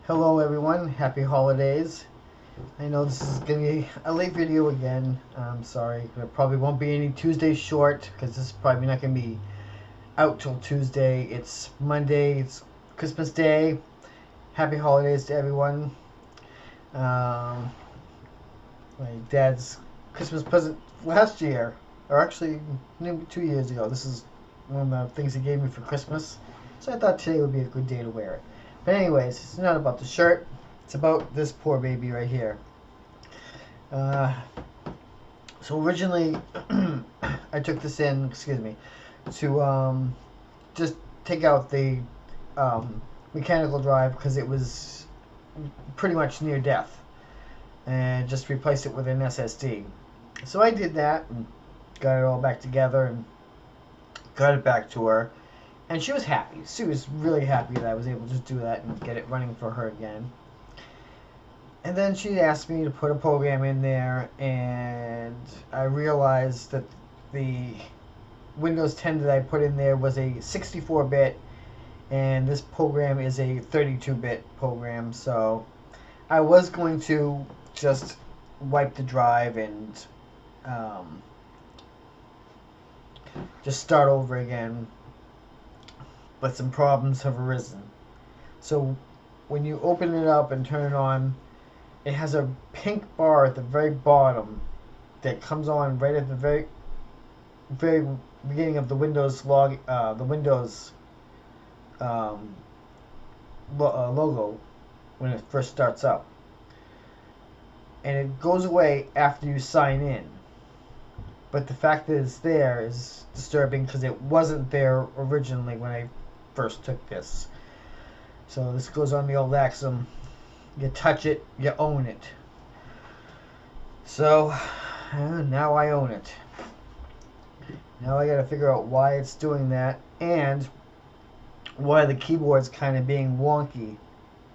Hello everyone, happy holidays. I know this is going to be a late video again. I'm sorry, there probably won't be any Tuesday short because this is probably not going to be out till Tuesday. It's Monday, it's Christmas Day. Happy holidays to everyone. Um, my dad's Christmas present last year, or actually maybe 2 years ago. This is one of the things he gave me for Christmas. So I thought today would be a good day to wear it. But anyways, it's not about the shirt. It's about this poor baby right here. Uh, so originally, I took this in, to just take out the mechanical drive because it was pretty much near death, and just replace it with an SSD. So I did that and got it all back together and got it back to her. And she was happy. She was really happy that I was able to do that and get it running for her again. And then she asked me to put a program in there, and I realized that the Windows 10 that I put in there was a 64-bit, and this program is a 32-bit program. So I was going to just wipe the drive and just start over again, but some problems have arisen. So when you open it up and turn it on, it has a pink bar at the very bottom that comes on right at the very beginning of the Windows logo when it first starts up, and it goes away after you sign in. But the fact that it's there is disturbing because it wasn't there originally when I first took this. So this goes on the old axiom: you touch it, you own it. So now I own it. Now I gotta figure out why it's doing that and why the keyboard's kind of being wonky.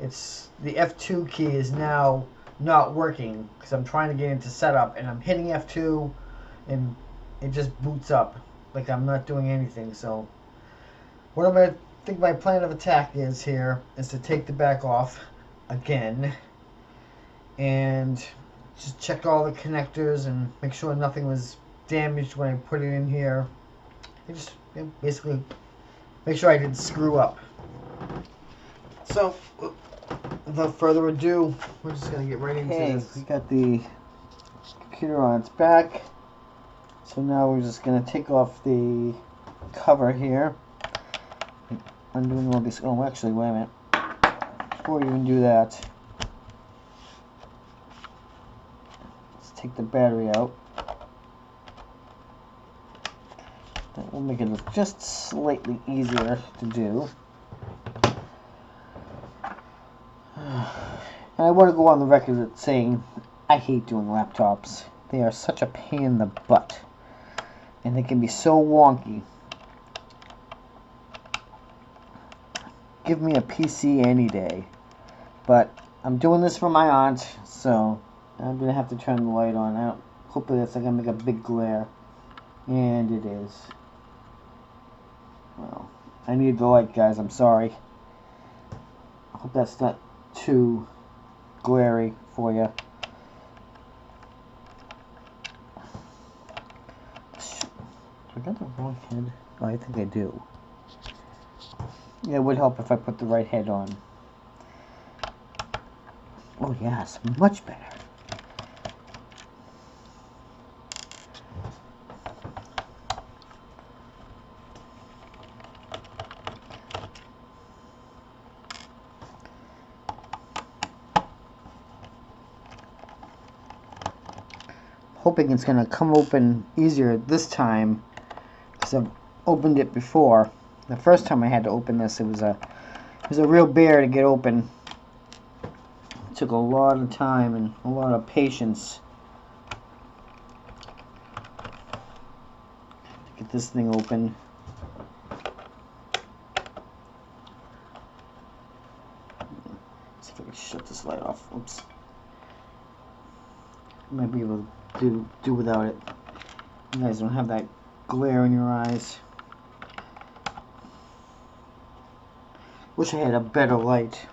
It's the F2 key is now not working because I'm trying to get into setup and I'm hitting F2 and it just boots up like I'm not doing anything. So what I'm gonna think my plan of attack is here is to take the back off again and just check all the connectors and make sure nothing was damaged when I put it in here. I just basically make sure I didn't screw up. So without further ado, we're just gonna get right into this. We got the computer on its back. So now we're just gonna take off the cover here. Undoing all these. Oh, actually, wait a minute. Before we even do that, let's take the battery out. That will make it just slightly easier to do. And I want to go on the record saying I hate doing laptops. They are such a pain in the butt, and they can be so wonky. Give me a PC any day. But I'm doing this for my aunt, so I'm gonna have to turn the light on. Hopefully that's not gonna make a big glare. And it is. Well, I need the light, guys. I'm sorry. I hope that's not too glary for you. Do I got the wrong head? Oh, I think I do. Yeah, it would help if I put the right head on. Oh yes, much better. Hoping it's gonna come open easier this time because I've opened it before. The first time I had to open this, it was a real bear to get open. It took a lot of time and a lot of patience to get this thing open. Let's see if I can shut this light off. Oops. I might be able to do without it. You guys don't have that glare in your eyes. Wish I had a better light.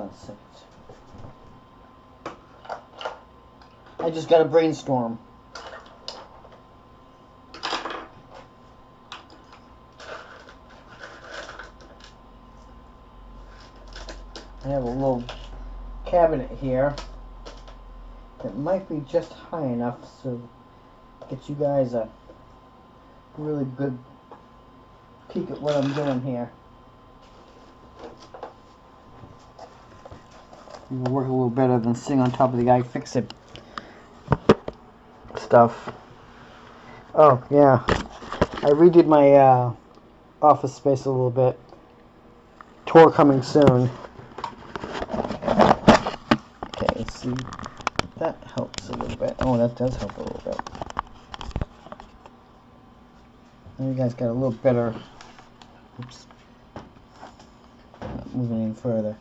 on a second. I just gotta brainstorm. I have a little cabinet here that might be just high enough to get you guys a really good peek at what I'm doing here. It'll work a little better than sitting on top of the iFixit stuff. Oh yeah, I redid my office space a little bit. Tour coming soon. Okay, let's see. That helps a little bit. Oh, that does help a little bit. Now you guys got a little better. Oops. Not moving any further.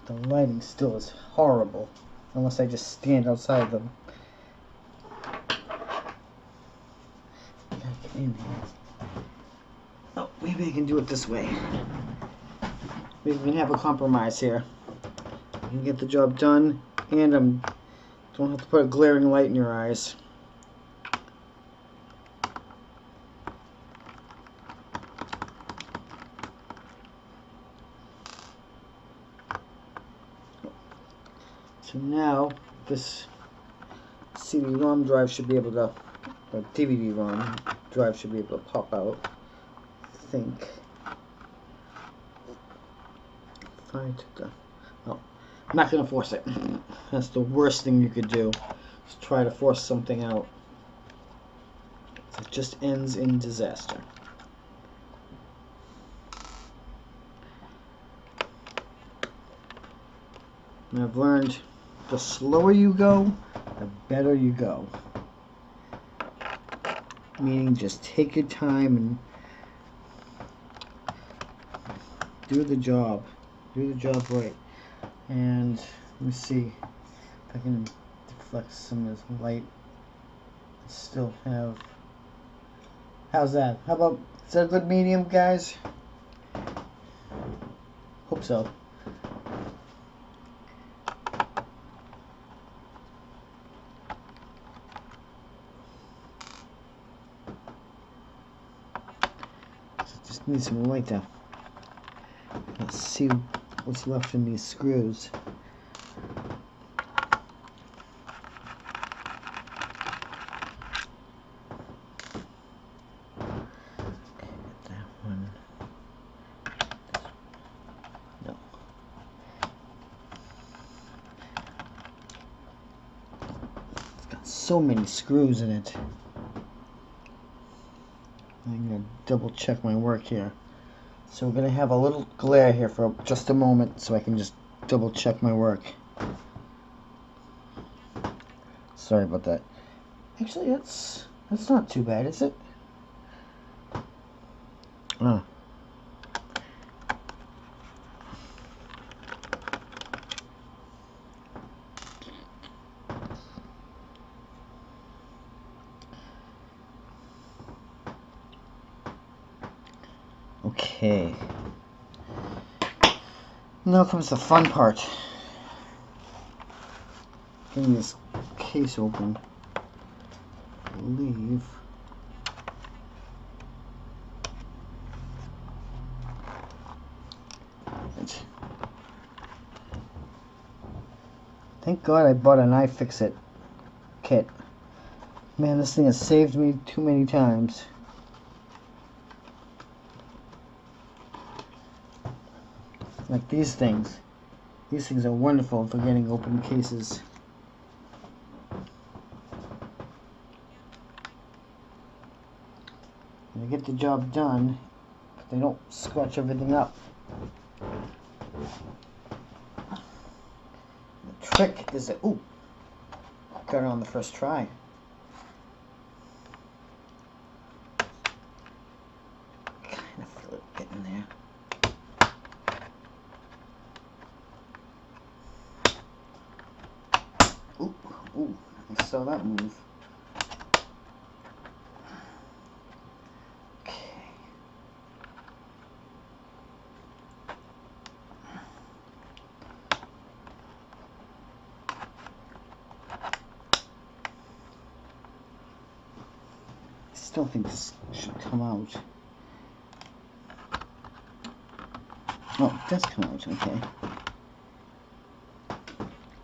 The lighting still is horrible, unless I just stand outside them. Get in here. Oh, maybe I can do it this way. Maybe we can have a compromise here. You can get the job done, and don't have to put a glaring light in your eyes. So now this CD-ROM drive should be able to, or DVD-ROM drive should be able to pop out. I think. Fine. Oh, I'm not gonna force it. That's the worst thing you could do. Is try to force something out. It just ends in disaster. And I've learned the slower you go, the better you go. Meaning just take your time and do the job. Do the job right. And let me see if I can deflect some of this light. Still have. How's that? How about, is that a good medium, guys? Hope so. Just need some light there. Let's see what's left in these screws. So many screws in it. I'm going to double check my work here. So we're going to have a little glare here for just a moment so I can just double check my work. Sorry about that. Actually, that's not too bad, is it? Oh. Okay. Now comes the fun part. Getting this case open. I believe. Thank God I bought an iFixit kit. Man, this thing has saved me too many times. Like these things. These things are wonderful for getting open cases. They get the job done, but they don't scratch everything up. The trick is that, ooh, got it on the first try. Kind of feel it getting there. Ooh, I saw that move. Okay. still think this should come out. Oh, it does come out, okay.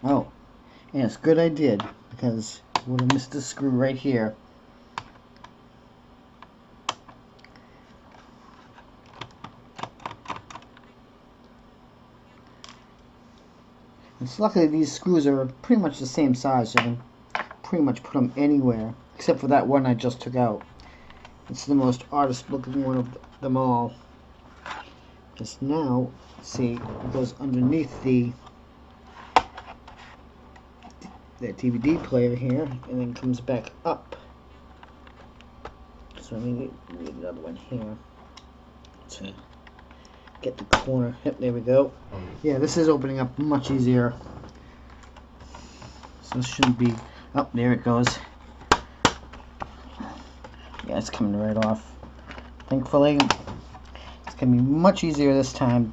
Oh, yes, good I did, because I would have missed the screw right here. It's luckily these screws are pretty much the same size, so I can pretty much put them anywhere, except for that one I just took out. It's the most artist looking one of them all. Just now, see, it goes underneath the DVD player here, and then comes back up. So I need another one here to get the corner. Yep, there we go. Yeah, this is opening up much easier. So this shouldn't be. Oh, there it goes. Yeah, it's coming right off. Thankfully, it's gonna be much easier this time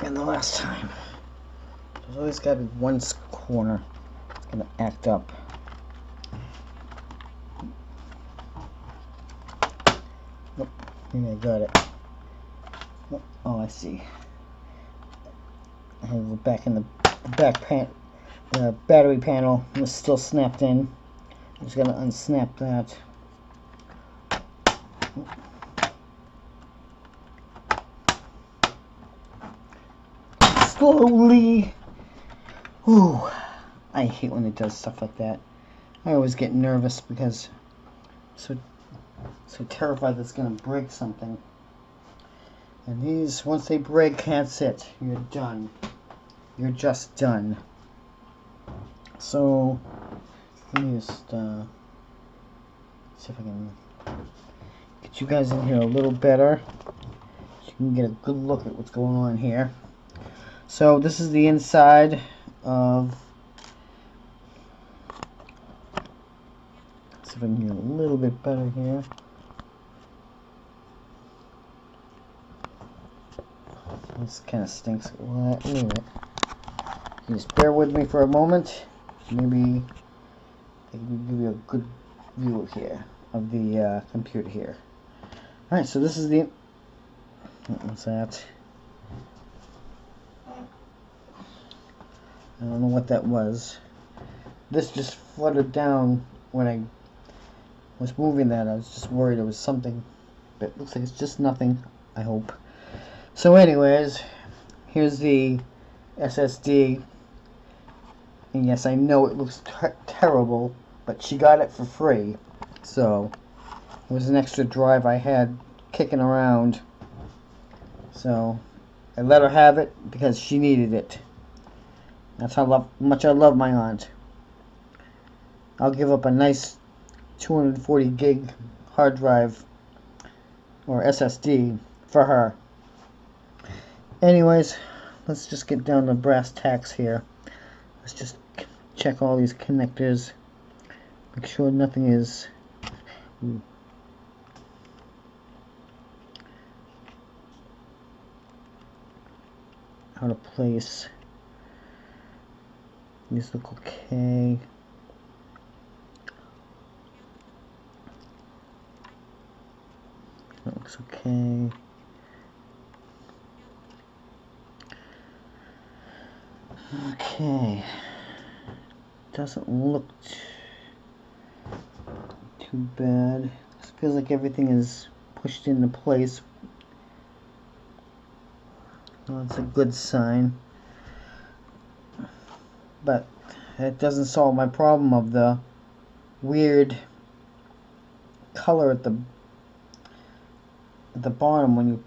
than the last time. There's always gotta be one corner that's gonna act up. Nope, maybe I got it. Oh, I see. I have to go back in the the battery panel was still snapped in. I'm just gonna unsnap that. Slowly. Ooh, I hate when it does stuff like that. I always get nervous because I'm so terrified that it's gonna break something. And these, once they break, that's it. You're done. You're just done. So let me just see if I can get you guys in here a little better, so you can get a good look at what's going on here. So this is the inside of. Let's see if I can get a little bit better here. This kind of stinks. Wait a minute. Just bear with me for a moment. Maybe I can give you a good view here of the computer here. Alright, so this is the. What's that? I don't know what that was. This just fluttered down when I was moving that. I was just worried it was something, but it looks like it's just nothing, I hope. So anyways, here's the SSD. And yes, I know it looks terrible, but she got it for free. So it was an extra drive I had kicking around. So I let her have it because she needed it. That's how much I love my aunt. I'll give up a nice 240 gig hard drive or SSD for her. Anyways, let's just get down to brass tacks here. Let's just check all these connectors. Make sure nothing is out of place. These look okay. That looks okay. Okay. Doesn't look too bad. It feels like everything is pushed into place. Well, that's a good sign. But it doesn't solve my problem of the weird color at the bottom when you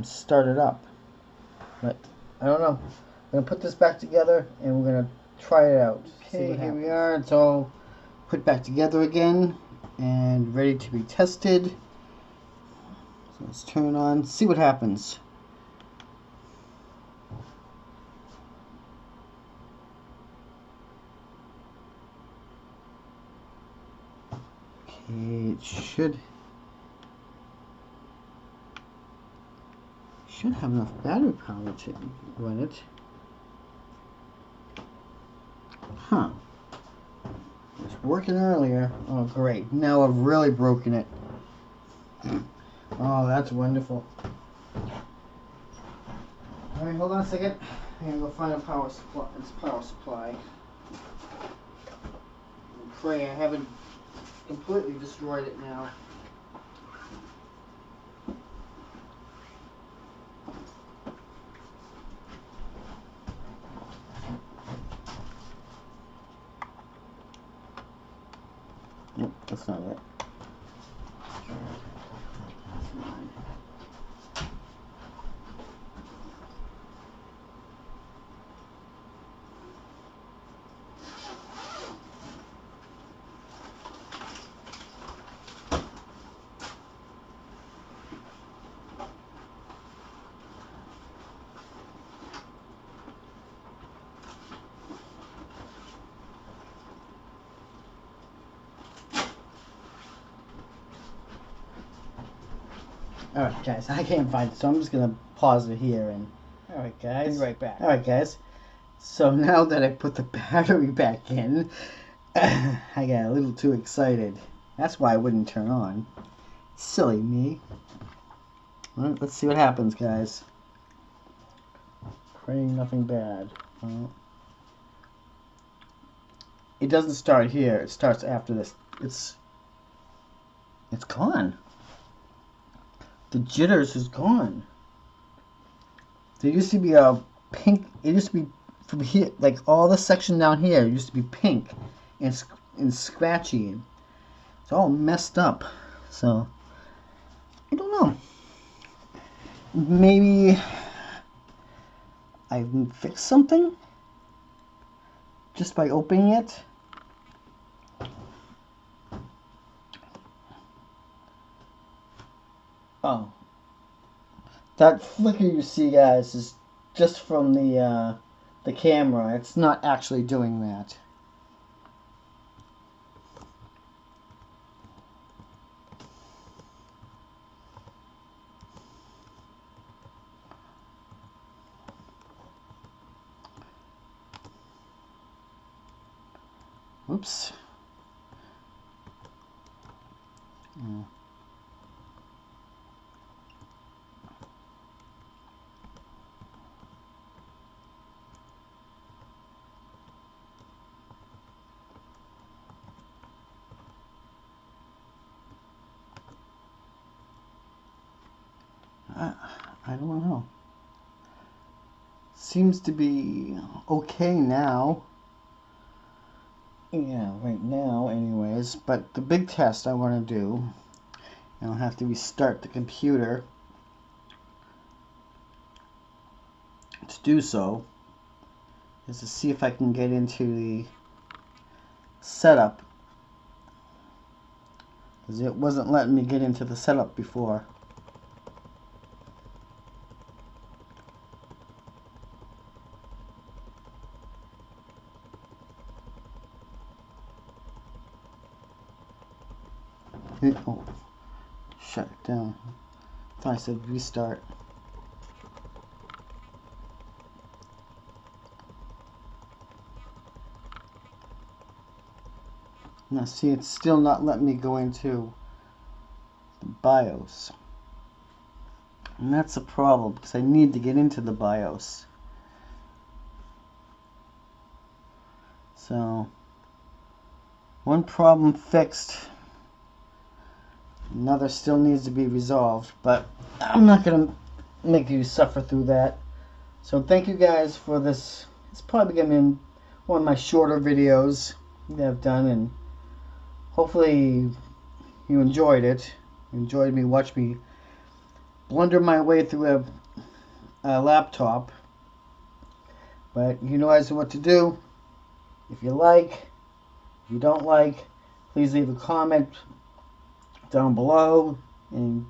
start it up. But I don't know. I'm going to put this back together and we're going to try it out. Okay, here we are. It's all put back together again and ready to be tested. So let's turn it on, see what happens. Okay, it should have enough battery power to run it. Huh. Let's working earlier. Oh, great. Now I've really broken it. Oh, that's wonderful. Alright, hold on a second. I'm gonna go find a power supply. It's power supply. And pray I haven't completely destroyed it now. Nope, that's not it. Alright guys, I can't find it, so I'm just gonna pause it here and alright guys. Be right back. Alright guys. So now that I put the battery back in, I got a little too excited. That's why I wouldn't turn on. Silly me. Alright, let's see what happens, guys. Praying nothing bad. Well, it doesn't start here, it starts after this. It's gone. The jitters is gone. There used to be a pink, it used to be from here, like all the section down here used to be pink and scratchy. It's all messed up. So, I don't know. Maybe I can fix something just by opening it. Oh, that flicker you see, guys, is just from the camera. It's not actually doing that. Oops. I don't know. Seems to be okay now. Yeah, right now anyways. But the big test I want to do, and I'll have to restart the computer to do so, is to see if I can get into the setup. Because it wasn't letting me get into the setup before. Oh, shut it down. I thought I said restart. Now see, it's still not letting me go into the BIOS. And that's a problem, because I need to get into the BIOS. So, one problem fixed. Another still needs to be resolved, but I'm not going to make you suffer through that. So thank you guys for this. It's probably going to be one of my shorter videos that I've done, and hopefully you enjoyed it. You enjoyed me, watch me blunder my way through a laptop. But you know as to what to do. If you like, if you don't like, please leave a comment down below, and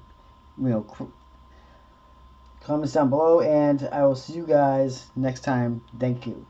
comments down below, and I will see you guys next time. Thank you.